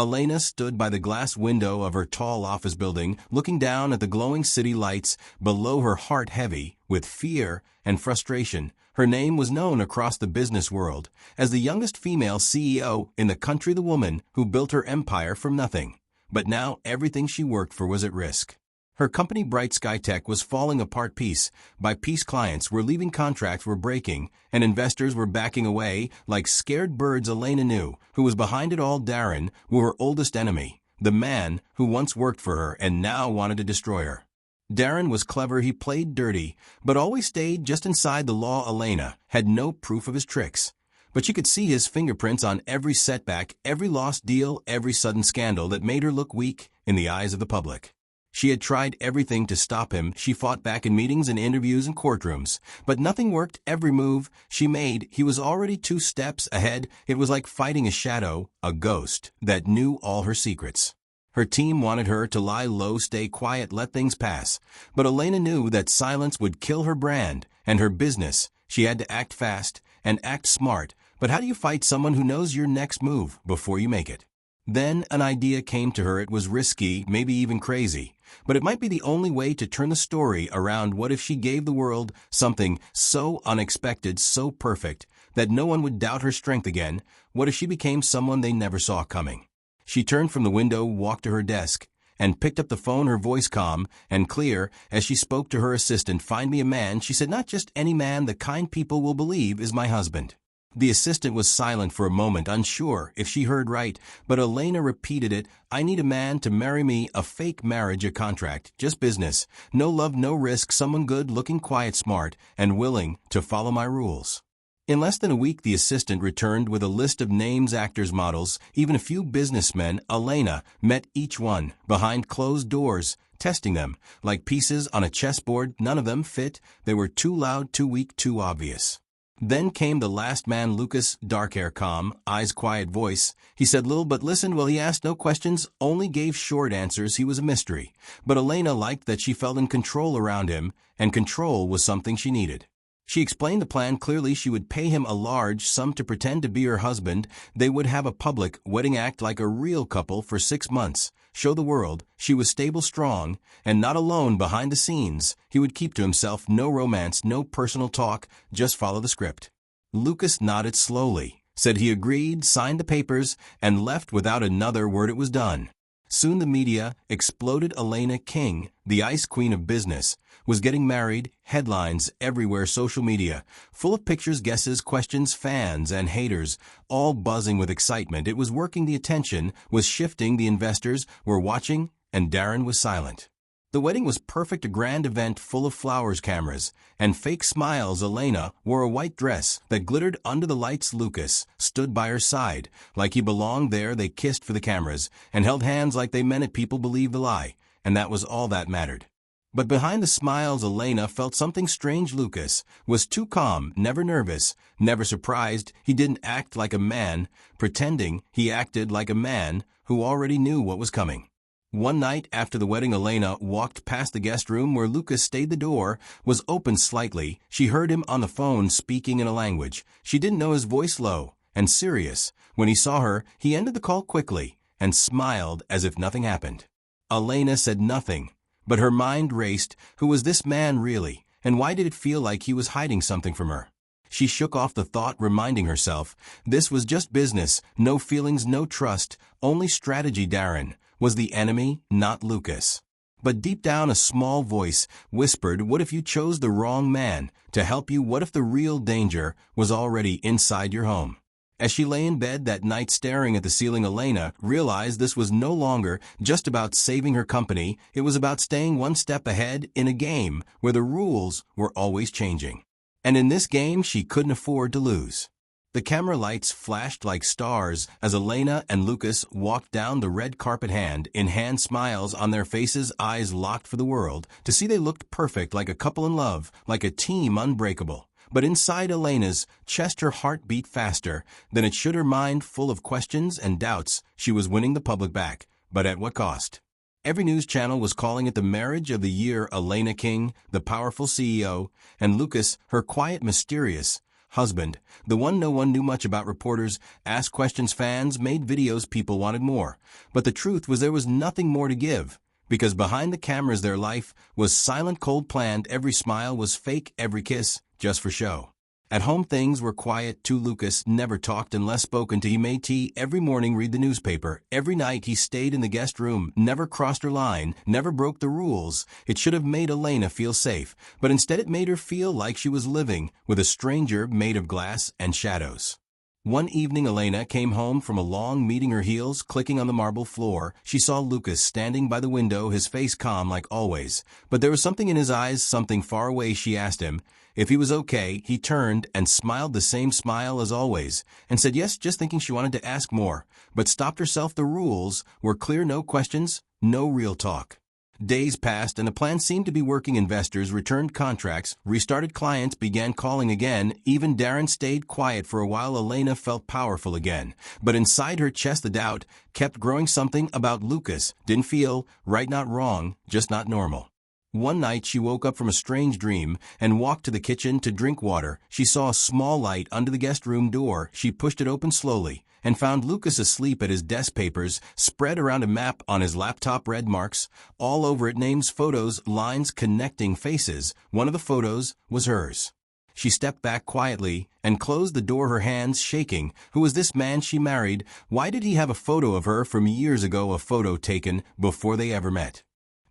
Elena stood by the glass window of her tall office building, looking down at the glowing city lights below, her heart heavy with fear and frustration. Her name was known across the business world as the youngest female CEO in the country, the woman who built her empire from nothing. But now everything she worked for was at risk. Her company, Bright Sky Tech, was falling apart piece by piece. Clients were leaving, contracts were breaking, and investors were backing away like scared birds. Elena knew who was behind it all. Darren was her oldest enemy, the man who once worked for her and now wanted to destroy her. Darren was clever, he played dirty, but always stayed just inside the law. Elena had no proof of his tricks, but she could see his fingerprints on every setback, every lost deal, every sudden scandal that made her look weak in the eyes of the public. She had tried everything to stop him. She fought back in meetings and interviews and courtrooms, but nothing worked. Every move she made, he was already 2 steps ahead. It was like fighting a shadow, a ghost that knew all her secrets. Her team wanted her to lie low, stay quiet, let things pass. But Elena knew that silence would kill her brand and her business. She had to act fast and act smart. But how do you fight someone who knows your next move before you make it? Then an idea came to her. It was risky, maybe even crazy, but it might be the only way to turn the story around. What if she gave the world something so unexpected, so perfect, that no one would doubt her strength again? What if she became someone they never saw coming? She turned from the window, walked to her desk, and picked up the phone, her voice calm and clear as she spoke to her assistant. "Find me a man," she said, "not just any man, the kind people will believe is my husband." The assistant was silent for a moment, unsure if she heard right, but Elena repeated it. "I need a man to marry me, a fake marriage, a contract, just business. No love, no risk, someone good, looking, quiet, smart, and willing to follow my rules." In less than a week, the assistant returned with a list of names, actors, models, even a few businessmen. Elena met each one behind closed doors, testing them like pieces on a chessboard. None of them fit. They were too loud, too weak, too obvious. Then came the last man, Lucas, dark hair, calm, eyes, quiet voice. He said little but listened. Well, he asked no questions, only gave short answers. He was a mystery. But Elena liked that she felt in control around him, and control was something she needed. She explained the plan clearly. She would pay him a large sum to pretend to be her husband. They would have a public wedding, act like a real couple for 6 months. Show the world she was stable, strong, and not alone behind the scenes. He would keep to himself, no romance, no personal talk, just follow the script. Lucas nodded slowly, said he agreed, signed the papers, and left without another word. It was done. Soon the media exploded. Elena King, the ice queen of business, was getting married. Headlines everywhere, social media full of pictures, guesses, questions, fans and haters, all buzzing with excitement. It was working. The attention was shifting. The investors were watching, and Darren was silent. The wedding was perfect, a grand event full of flowers, cameras, and fake smiles. Elena wore a white dress that glittered under the lights. Lucas stood by her side like he belonged there. They kissed for the cameras and held hands like they meant it. People believed the lie, and that was all that mattered. But behind the smiles, Elena felt something strange. Lucas was too calm, never nervous, never surprised. He didn't act like a man pretending. He acted like a man who already knew what was coming. One night after the wedding, Elena walked past the guest room where Lucas stayed. The door was open slightly. She heard him on the phone speaking in a language she didn't know, his voice low and serious. When he saw her, he ended the call quickly and smiled as if nothing happened. Elena said nothing, but her mind raced. Who was this man really, and why did it feel like he was hiding something from her? She shook off the thought, reminding herself this was just business, no feelings, no trust, only strategy. Darren was the enemy, not Lucas. But deep down, a small voice whispered, what if you chose the wrong man to help you? What if the real danger was already inside your home? As she lay in bed that night staring at the ceiling, Elena realized this was no longer just about saving her company. It was about staying one step ahead in a game where the rules were always changing. And in this game, she couldn't afford to lose. The camera lights flashed like stars as Elena and Lucas walked down the red carpet, hand in hand, smiles on their faces, eyes locked for the world to see. They looked perfect, like a couple in love, like a team unbreakable. But inside Elena's chest, her heart beat faster than it should, her mind full of questions and doubts. She was winning the public back, but at what cost? Every news channel was calling it the marriage of the year. Elena King, the powerful CEO, and Lucas, her quiet, mysterious husband, the one no one knew much about. Reporters asked questions, fans made videos, people wanted more. But the truth was there was nothing more to give. Because behind the cameras their life was silent, cold, planned. Every smile was fake, every kiss just for show. At home things were quiet too. Lucas never talked unless spoken to. He made tea every morning, read the newspaper. Every night he stayed in the guest room, never crossed her line, never broke the rules. It should have made Elena feel safe, but instead it made her feel like she was living with a stranger made of glass and shadows. One evening Elena came home from a long meeting, her heels clicking on the marble floor. She saw Lucas standing by the window, his face calm like always. But there was something in his eyes, something far away. She asked him if he was okay. He turned and smiled, the same smile as always, and said yes, just thinking she wanted to ask more, but stopped herself. The rules were clear, no questions, no real talk. Days passed and a plan seemed to be working. Investors returned contracts, restarted, clients began calling again. Even Darren stayed quiet for a while. Elena felt powerful again, but inside her chest the doubt kept growing. Something about Lucas didn't feel right, not wrong, just not normal. One night she woke up from a strange dream and walked to the kitchen to drink water. She saw a small light under the guest room door. She pushed it open slowly and found Lucas asleep at his desk, papers spread around, a map on his laptop, red marks all over it, names, photos, lines connecting faces. One of the photos was hers. She stepped back quietly and closed the door, her hands shaking. Who was this man she married? Why did he have a photo of her from years ago, a photo taken before they ever met?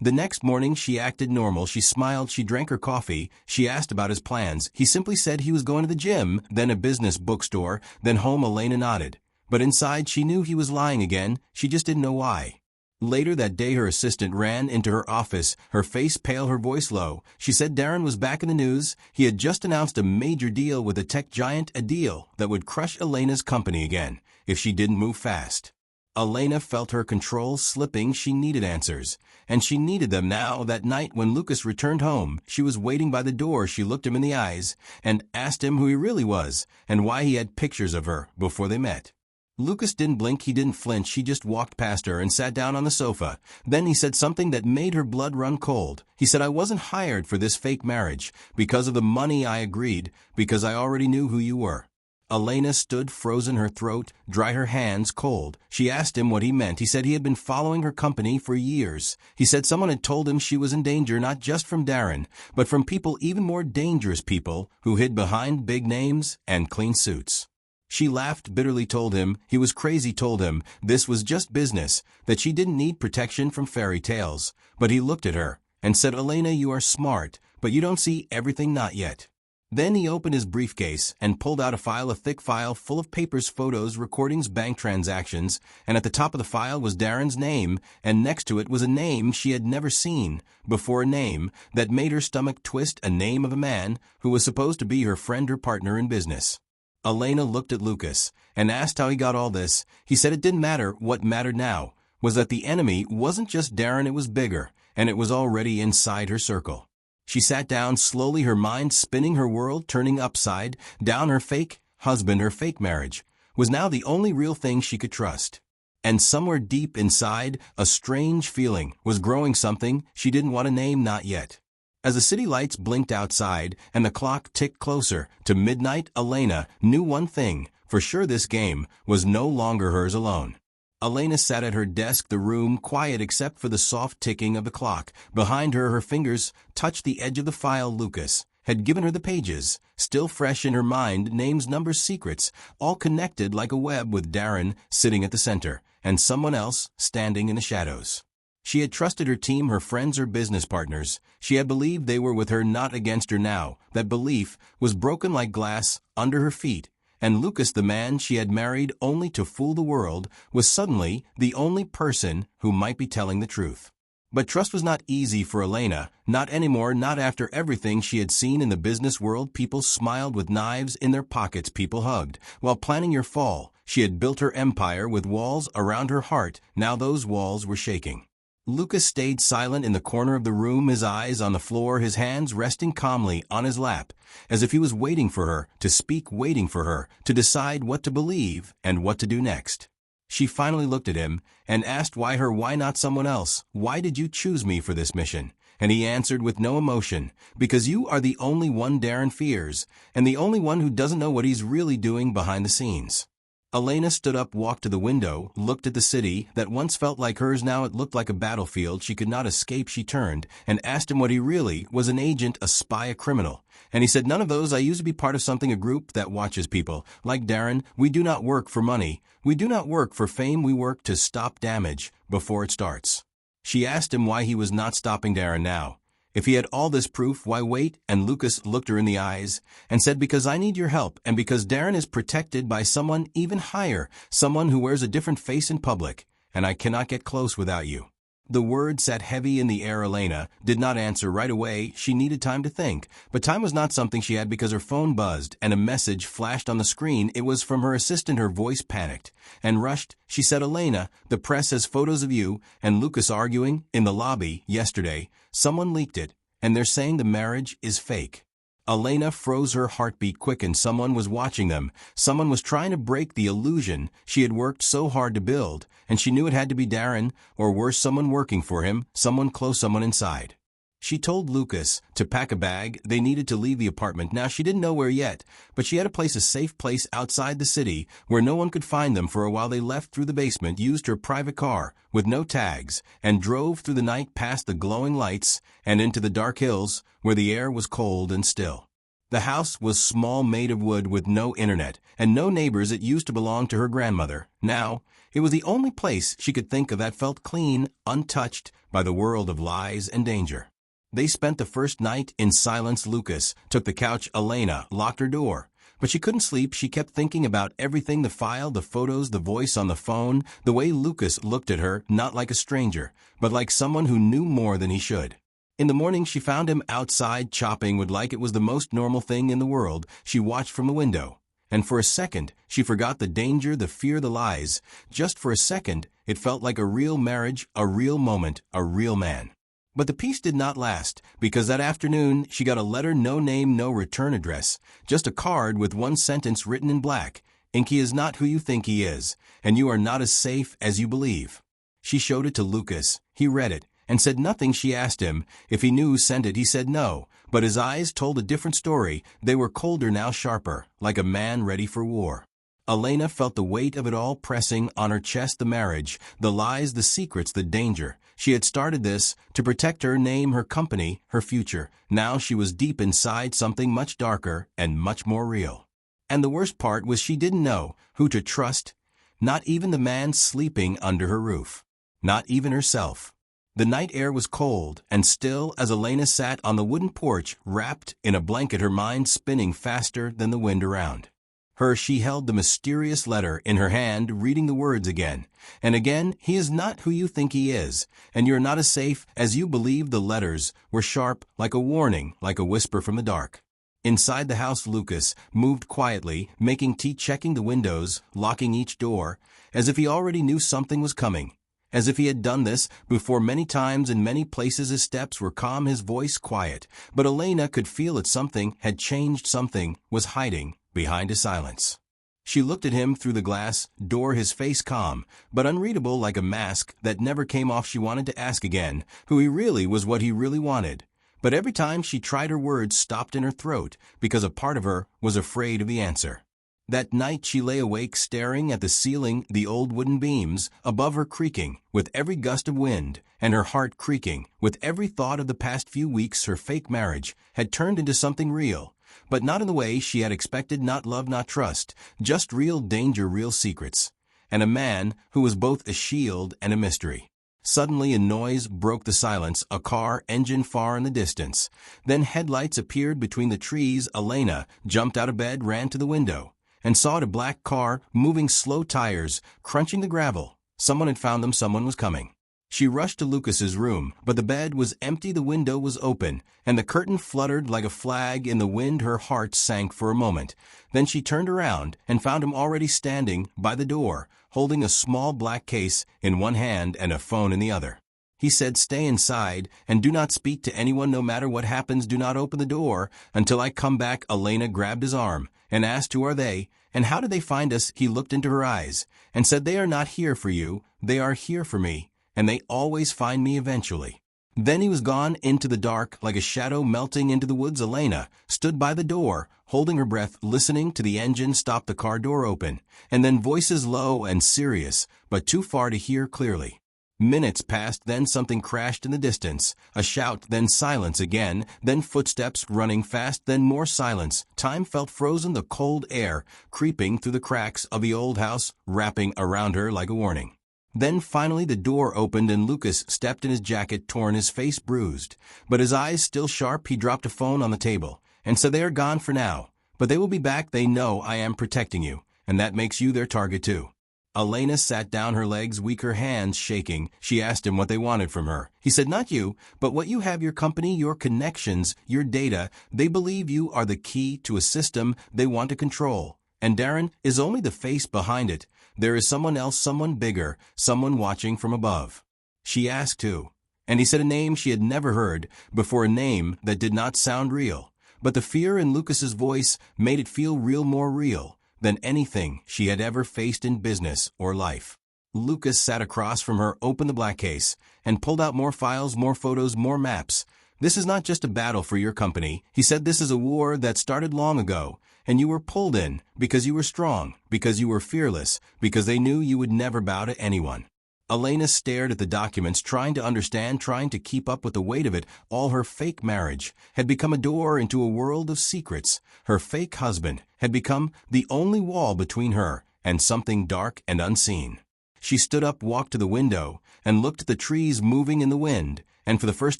The next morning she acted normal. She smiled, she drank her coffee, she asked about his plans. He simply said he was going to the gym, then a business, bookstore, then home. Elena nodded. But inside she knew he was lying again, she just didn't know why. Later that day her assistant ran into her office, her face pale, her voice low. She said Darren was back in the news. He had just announced a major deal with a tech giant, a deal that would crush Elena's company again if she didn't move fast. Elena felt her control slipping. She needed answers, and she needed them now. That night when Lucas returned home, she was waiting by the door. She looked him in the eyes and asked him who he really was and why he had pictures of her before they met. Lucas didn't blink, he didn't flinch, he just walked past her and sat down on the sofa. Then he said something that made her blood run cold. He said, I wasn't hired for this fake marriage because of the money. I agreed because I already knew who you were. Elena stood frozen, her throat dry, her hands cold. She asked him what he meant. He said he had been following her company for years. He said someone had told him she was in danger, not just from Darren, but from people, even more dangerous people, who hid behind big names and clean suits. She laughed bitterly, told him he was crazy, told him this was just business, that she didn't need protection from fairy tales. But he looked at her and said, Elena, you are smart, but you don't see everything, not yet. Then he opened his briefcase and pulled out a file, a thick file full of papers, photos, recordings, bank transactions, and at the top of the file was Darren's name, and next to it was a name she had never seen before, a name that made her stomach twist, a name of a man who was supposed to be her friend, her partner in business. Elena looked at Lucas and asked how he got all this. He said it didn't matter. What mattered now was that the enemy wasn't just Darren, it was bigger, and it was already inside her circle. She sat down slowly, her mind spinning, her world turning upside down. Her fake husband, her fake marriage, was now the only real thing she could trust. And somewhere deep inside, a strange feeling was growing, something she didn't want to name, not yet. As the city lights blinked outside and the clock ticked closer to midnight, Elena knew one thing for sure: this game was no longer hers alone. Elena sat at her desk, the room quiet except for the soft ticking of the clock. Behind her, her fingers touched the edge of the file Lucas had given her, the pages still fresh in her mind, names, numbers, secrets, all connected like a web, with Darren sitting at the center and someone else standing in the shadows. She had trusted her team, her friends, her business partners. She had believed they were with her, not against her. Now that belief was broken like glass under her feet, and Lucas, the man she had married only to fool the world, was suddenly the only person who might be telling the truth. But trust was not easy for Elena, not anymore, not after everything she had seen in the business world. People smiled with knives in their pockets, people hugged while planning your fall. She had built her empire with walls around her heart. Now those walls were shaking. Lucas stayed silent in the corner of the room, his eyes on the floor, his hands resting calmly on his lap, as if he was waiting for her to speak, waiting for her to decide what to believe and what to do next. She finally looked at him and asked, why her? Why not someone else? Why did you choose me for this mission? And he answered with no emotion, "Because you are the only one Darren fears, and the only one who doesn't know what he's really doing behind the scenes." Elena stood up, walked to the window, looked at the city that once felt like hers. Now it looked like a battlefield she could not escape. She turned and asked him what he really was: an agent, a spy, a criminal. And he said, "None of those. I used to be part of something, a group that watches people. Like Darren, we do not work for money. We do not work for fame. We work to stop damage before it starts." She asked him why he was not stopping Darren now. If he had all this proof, why wait? And Lucas looked her in the eyes and said, "Because I need your help, and because Darren is protected by someone even higher, someone who wears a different face in public, and I cannot get close without you." The word sat heavy in the air. Elena did not answer right away. She needed time to think. But time was not something she had, because her phone buzzed and a message flashed on the screen. It was from her assistant. Her voice panicked and rushed. She said, "Elena, the press has photos of you and Lucas arguing in the lobby yesterday. Someone leaked it, and they're saying the marriage is fake." Elena froze. Her heartbeat quickened. Someone was watching them. Someone was trying to break the illusion she had worked so hard to build, and she knew it had to be Darren, or worse, someone working for him, someone close, someone inside. She told Lucas to pack a bag. They needed to leave the apartment. Now she didn't know where yet, but she had a place, a safe place outside the city where no one could find them. For a while they left through the basement, used her private car with no tags, and drove through the night past the glowing lights and into the dark hills where the air was cold and still. The house was small, made of wood, with no internet and no neighbors. It used to belong to her grandmother. Now it was the only place she could think of that felt clean, untouched by the world of lies and danger. They spent the first night in silence. Lucas took the couch. Elena locked her door. But she couldn't sleep. She kept thinking about everything: the file, the photos, the voice on the phone, the way Lucas looked at her, not like a stranger, but like someone who knew more than he should. In the morning she found him outside chopping wood like it was the most normal thing in the world. She watched from the window, and for a second she forgot the danger, the fear, the lies. Just for a second it felt like a real marriage, a real moment, a real man. But the peace did not last, because that afternoon she got a letter. No name, no return address, just a card with one sentence written in black: "Inky is not who you think he is, and you are not as safe as you believe." She showed it to Lucas. He read it and said nothing. She asked him if he knew who sent it. He said no, but his eyes told a different story. They were colder now, sharper, like a man ready for war. Elena felt the weight of it all pressing on her chest: the marriage, the lies, the secrets, the danger. She had started this to protect her name, her company, her future. Now she was deep inside something much darker and much more real. And the worst part was she didn't know who to trust, not even the man sleeping under her roof, not even herself. The night air was cold and still as Elena sat on the wooden porch, wrapped in a blanket, her mind spinning faster than the wind around her. She held the mysterious letter in her hand, reading the words again and again: "He is not who you think he is, and you're not as safe as you believe." The letters were sharp, like a warning, like a whisper from the dark. Inside the house, Lucas moved quietly, making tea, checking the windows, locking each door, as if he already knew something was coming. As if he had done this before many times in many places. His steps were calm, his voice quiet, but Elena could feel it. Something had changed, something was hiding behind his silence. She looked at him through the glass door, his face calm, but unreadable, like a mask that never came off. She wanted to ask again who he really was, what he really wanted. But every time she tried, her words stopped in her throat, because a part of her was afraid of the answer. That night she lay awake, staring at the ceiling, the old wooden beams above her creaking with every gust of wind, and her heart creaking with every thought of the past few weeks. Her fake marriage had turned into something real, but not in the way she had expected. Not love, not trust, just real danger, real secrets, and a man who was both a shield and a mystery. Suddenly a noise broke the silence, a car engine far in the distance. Then headlights appeared between the trees. Elena jumped out of bed, ran to the window, and saw it, a black car, moving, slow tires crunching the gravel. Someone had found them, someone was coming. She rushed to Lucas's room, but the bed was empty, the window was open, and the curtain fluttered like a flag in the wind. Her heart sank for a moment. Then she turned around and found him already standing by the door, holding a small black case in one hand and a phone in the other. He said, "Stay inside and do not speak to anyone. No matter what happens, do not open the door until I come back." Elena grabbed his arm and asked, "Who are they, and how did they find us?" He looked into her eyes and said, "They are not here for you. They are here for me, and they always find me eventually." Then he was gone into the dark like a shadow melting into the woods. Elena stood by the door, holding her breath, listening to the engine stop, the car door open, and then voices low and serious, but too far to hear clearly. Minutes passed, then something crashed in the distance. A shout, then silence again, then footsteps running fast, then more silence. Time felt frozen, the cold air creeping through the cracks of the old house, wrapping around her like a warning. Then finally the door opened and Lucas stepped in, his jacket torn, his face bruised. But his eyes still sharp. He dropped a phone on the table and said, "They are gone for now, but they will be back. They know I am protecting you, and that makes you their target too." Elena sat down, her legs weak, her hands shaking. She asked him what they wanted from her. He said, "Not you, but what you have, your company, your connections, your data. They believe you are the key to a system they want to control. And Darren is only the face behind it. There is someone else, someone bigger, someone watching from above." She asked who, and he said a name she had never heard before, a name that did not sound real. But the fear in Lucas's voice made it feel real, more real than anything she had ever faced in business or life. Lucas sat across from her, opened the black case, and pulled out more files, more photos, more maps. "This is not just a battle for your company," he said. "This is a war that started long ago, and you were pulled in because you were strong, because you were fearless, because they knew you would never bow to anyone." Elena stared at the documents, trying to understand, trying to keep up with the weight of it all. Her fake marriage had become a door into a world of secrets. Her fake husband had become the only wall between her and something dark and unseen. She stood up, walked to the window, and looked at the trees moving in the wind, and for the first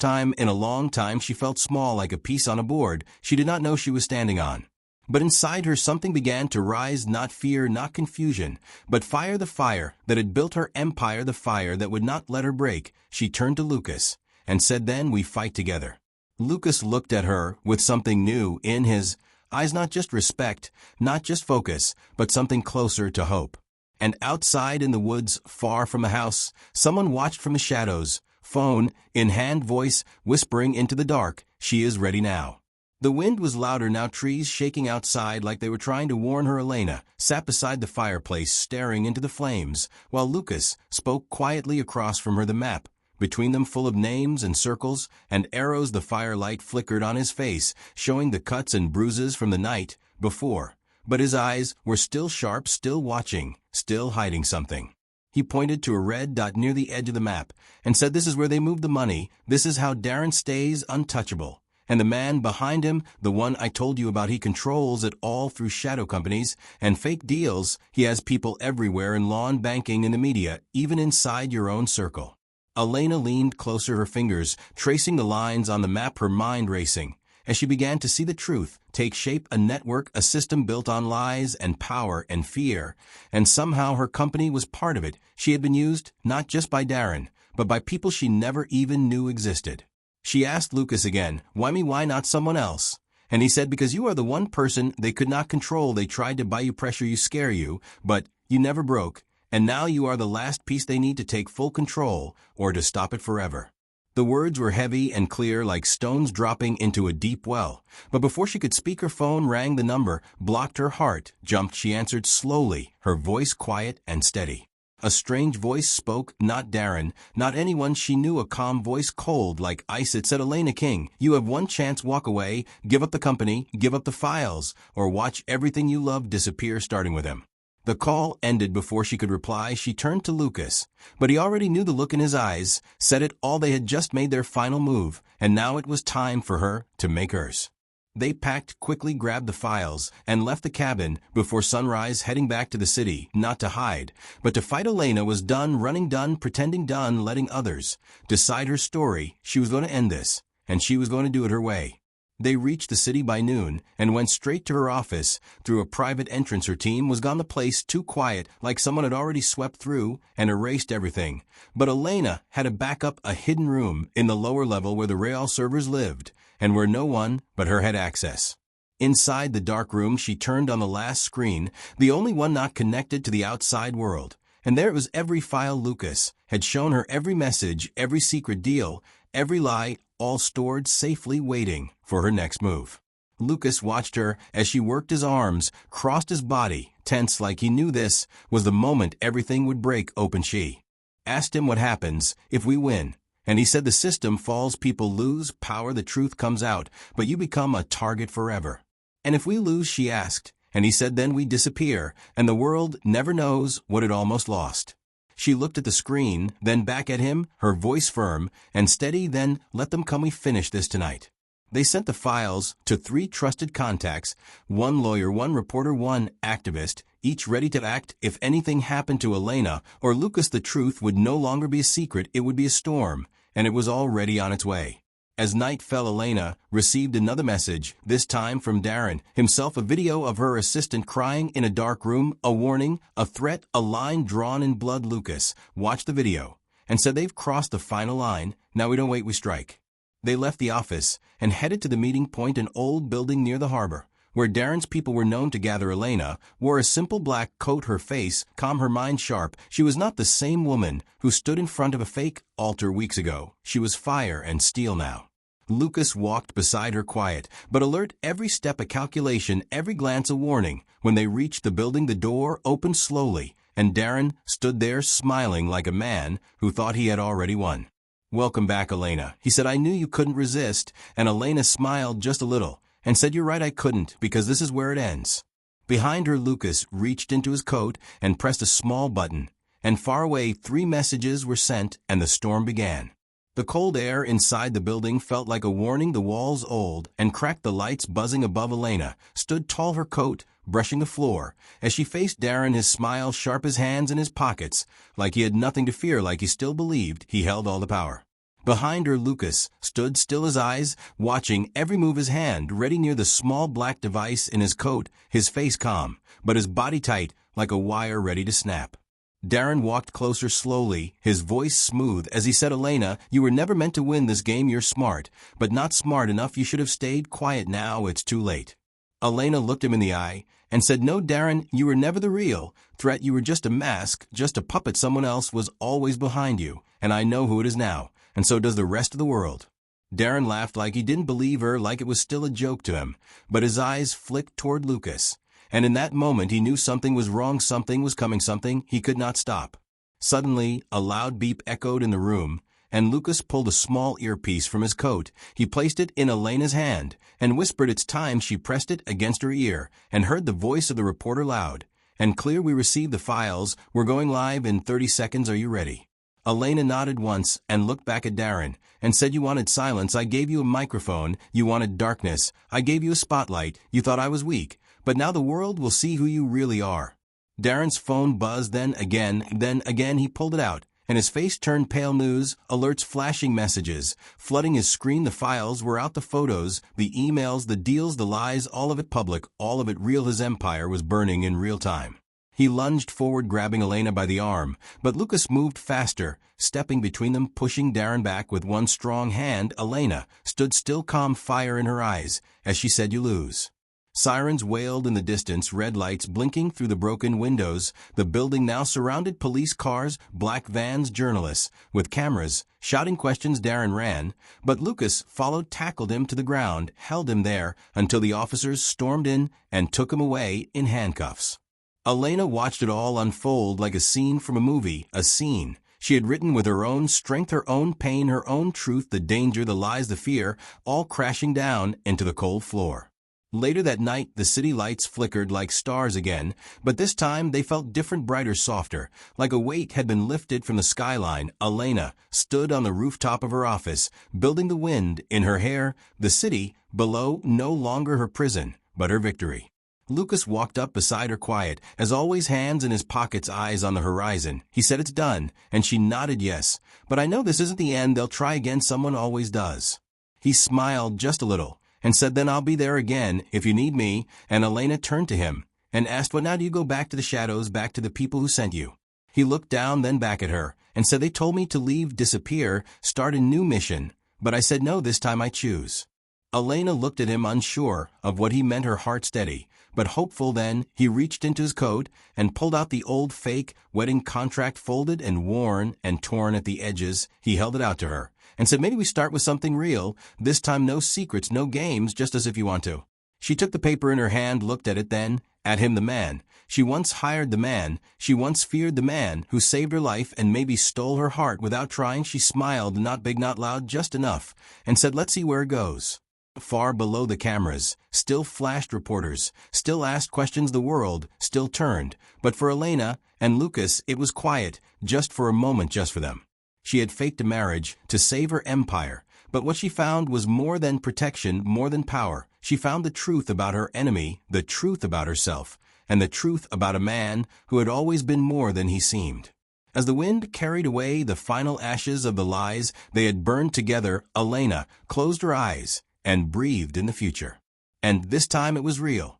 time in a long time she felt small, like a piece on a board she did not know she was standing on. But inside her something began to rise, not fear, not confusion, but fire, the fire that had built her empire, the fire that would not let her break. She turned to Lucas and said, "Then we fight together." Lucas looked at her with something new in his eyes, not just respect, not just focus, but something closer to hope. And outside in the woods, far from the house, someone watched from the shadows, phone in hand, voice whispering into the dark, "She is ready now." The wind was louder now, trees shaking outside like they were trying to warn her. Elena sat beside the fireplace, staring into the flames, while Lucas spoke quietly across from her, the map between them full of names and circles and arrows. The firelight flickered on his face, showing the cuts and bruises from the night before. But his eyes were still sharp, still watching, still hiding something. He pointed to a red dot near the edge of the map and said, "This is where they move the money. This is how Darren stays untouchable. And the man behind him, the one I told you about, he controls it all through shadow companies and fake deals. He has people everywhere, in law and banking, in the media, even inside your own circle." Elena leaned closer, her fingers tracing the lines on the map, her mind racing as she began to see the truth take shape, a network, a system built on lies and power and fear. And somehow her company was part of it. She had been used not just by Darren, but by people she never even knew existed. She asked Lucas again, "Why me? Why not someone else?" And he said, "Because you are the one person they could not control. They tried to buy you, pressure you, scare you, but you never broke. And now you are the last piece they need to take full control or to stop it forever." The words were heavy and clear, like stones dropping into a deep well. But before she could speak, her phone rang. The number blocked, her heart jumped. She answered slowly, her voice quiet and steady. A strange voice spoke, not Darren, not anyone she knew, a calm voice, cold like ice. It said, "Elena King, you have one chance. Walk away, give up the company, give up the files, or watch everything you love disappear, starting with him." The call ended before she could reply. She turned to Lucas, but he already knew. The look in his eyes said it all. They had just made their final move, and now it was time for her to make hers. They packed, quickly grabbed the files, and left the cabin before sunrise, heading back to the city, not to hide, but to fight. Elena was done running, done pretending, done letting others decide her story. She was going to end this, and she was going to do it her way. They reached the city by noon and went straight to her office through a private entrance. Her team was gone, the place too quiet, like someone had already swept through and erased everything. But Elena had a backup, a hidden room in the lower level where the Rail servers lived, and where no one but her had access. Inside the dark room, she turned on the last screen, the only one not connected to the outside world. And there it was, every file Lucas had shown her, every message, every secret deal, every lie, all stored safely, waiting for her next move. Lucas watched her as she worked, his arms crossed, his body tense, like he knew this was the moment everything would break open. She asked him, "What happens if we win?" And he said the system falls, people lose power, the truth comes out, but you become a target forever. And if we lose, she asked, and he said then we disappear, and the world never knows what it almost lost. She looked at the screen, then back at him, her voice firm and steady, then, let them come, we finish this tonight. They sent the files to 3 trusted contacts, 1 lawyer, 1 reporter, 1 activist, each ready to act if anything happened to Elena or Lucas. The truth would no longer be a secret, it would be a storm, and it was already on its way. As night fell, Elena received another message, this time from Darren himself, a video of her assistant crying in a dark room, a warning, a threat, a line drawn in blood. Lucas watched the video and said, they've crossed the final line, now we don't wait, we strike. They left the office and headed to the meeting point, an old building near the harbor, where Darren's people were known to gather. Elena wore a simple black coat, her face calm, her mind sharp. She was not the same woman who stood in front of a fake altar weeks ago. She was fire and steel now. Lucas walked beside her, quiet but alert, every step a calculation, every glance a warning. When they reached the building, the door opened slowly, and Darren stood there smiling like a man who thought he had already won. Welcome back, Elena, he said. I knew you couldn't resist. And Elena smiled just a little and said, you're right, I couldn't, because this is where it ends. Behind her, Lucas reached into his coat and pressed a small button, and far away 3 messages were sent, and the storm began. The cold air inside the building felt like a warning, the walls old and cracked, the lights buzzing above. Elena stood tall, her coat brushing the floor, as she faced Darren, his smile sharp, his hands in his pockets, like he had nothing to fear, like he still believed he held all the power. Behind her, Lucas stood still, his eyes watching every move, his hand ready near the small black device in his coat, his face calm, but his body tight like a wire ready to snap. Darren walked closer slowly, his voice smooth, as he said, Elena, you were never meant to win this game. You're smart, but not smart enough. You should have stayed quiet. Now it's too late. Elena looked him in the eye and said, no, Darren, you were never the real threat. You were just a mask, just a puppet. Someone else was always behind you, and I know who it is now, and so does the rest of the world. Darren laughed like he didn't believe her, like it was still a joke to him, but his eyes flicked toward Lucas. And in that moment he knew something was wrong, something was coming, something he could not stop. Suddenly, a loud beep echoed in the room, and Lucas pulled a small earpiece from his coat. He placed it in Elena's hand and whispered, it's time. She pressed it against her ear and heard the voice of the reporter loud and clear, we received the files. We're going live in 30 seconds. Are you ready? Elena nodded once and looked back at Darren and said, you wanted silence. I gave you a microphone. You wanted darkness. I gave you a spotlight. You thought I was weak. But now the world will see who you really are. Darren's phone buzzed, then again he pulled it out, and his face turned pale. News, alerts, flashing messages, flooding his screen. The files were out, the photos, the emails, the deals, the lies, all of it public, all of it real. His empire was burning in real time. He lunged forward, grabbing Elena by the arm, but Lucas moved faster, stepping between them, pushing Darren back with one strong hand. Elena stood still, calm, fire in her eyes, as she said, you lose. Sirens wailed in the distance, red lights blinking through the broken windows. The building now surrounded, police cars, black vans, journalists with cameras, shouting questions. Darren ran, but Lucas followed, tackled him to the ground, held him there until the officers stormed in and took him away in handcuffs. Elena watched it all unfold like a scene from a movie, a scene she had written with her own strength, her own pain, her own truth, the danger, the lies, the fear, all crashing down into the cold floor. Later that night, the city lights flickered like stars again, but this time they felt different, brighter, softer, like a weight had been lifted from the skyline. Elena stood on the rooftop of her office, building, the wind in her hair, the city below no longer her prison, but her victory. Lucas walked up beside her, quiet, as always, hands in his pockets, eyes on the horizon. He said, it's done, and she nodded yes, but I know this isn't the end. They'll try again, someone always does. He smiled just a little and said, then I'll be there again if you need me. And Elena turned to him and asked, what now? Do you go back to the shadows, back to the people who sent you? He looked down, then back at her, and said, they told me to leave, disappear, start a new mission, but I said no, this time I choose. Elena looked at him, unsure of what he meant, her heart steady, but hopeful. Then he reached into his coat and pulled out the old fake wedding contract, folded and worn and torn at the edges. He held it out to her and said, maybe we start with something real. This time no secrets, no games, just as if you want to. She took the paper in her hand, looked at it, then at him, the man She once hired the man, she once feared the man who saved her life and maybe stole her heart without trying. She smiled, not big, not loud, just enough, and said, "Let's see where it goes." Far below the cameras, still flashed reporters, still asked questions. The world still turned. But for Elena and Lucas, it was quiet, just for a moment, just for them. She had faked a marriage to save her empire, but what she found was more than protection, more than power. She found the truth about her enemy, the truth about herself, and the truth about a man who had always been more than he seemed. As the wind carried away the final ashes of the lies they had burned together, Elena closed her eyes and breathed in the future. And this time it was real.